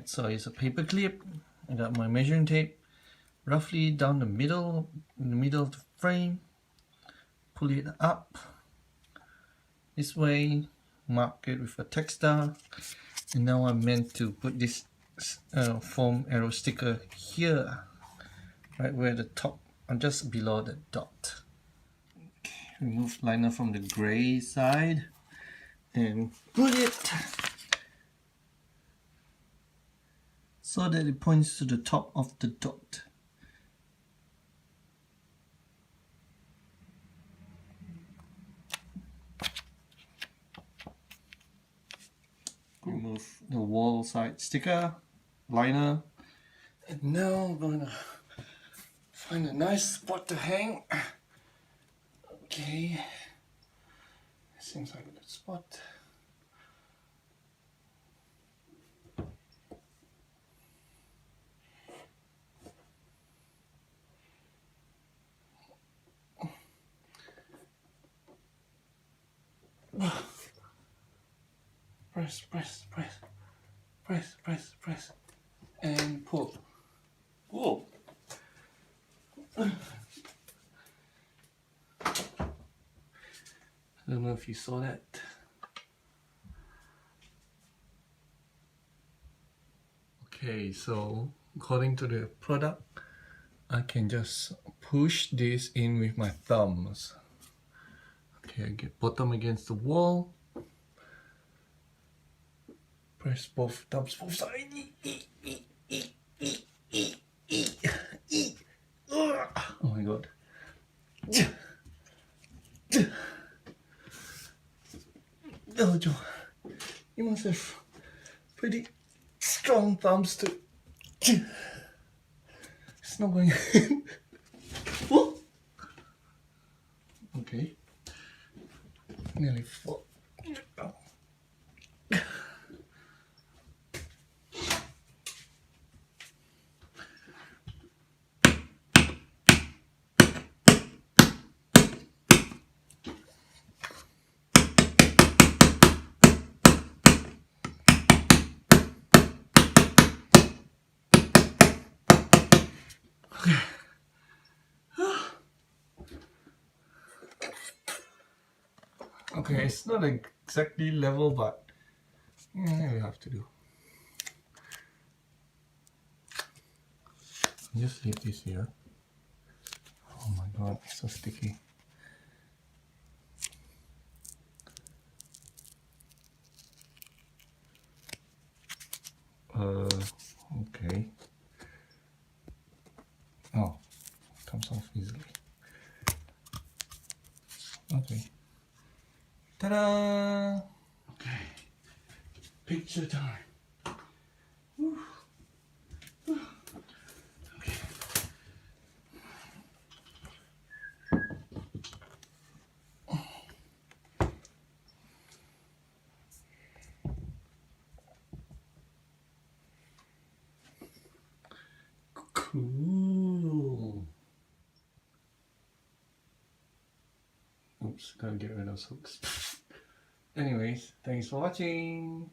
Alright, so it's a paper clip. I got my measuring tape roughly down the middle, in the middle of the frame. Pull it up this way, mark it with a textile, and now I'm meant to put this foam arrow sticker here, right where the top, just below the dot. Okay, remove liner from the gray side and put it so that it points to the top of the dot. Remove the wall side sticker, liner, and now I'm gonna find a nice spot to hang. Okay, seems like a good spot. Press, and pull. Whoa! I don't know if you saw that. Okay, so according to the product, I can just push this in with my thumbs. Okay, I get bottom against the wall. Press both thumbs, both sides. Oh my god. Oh, Joe, you must have pretty strong thumbs too. It's not going in. Oh. Okay. Nearly full. Oh. Okay, it's not exactly level, but yeah, we have to do. Just leave this here. Oh my god, it's so sticky. Okay. Oh, comes off easily. Okay. Ta-da! Okay. Picture time. Whew. Whew. Okay. Cool. Oops, gotta get rid of those hooks. Anyways, thanks for watching.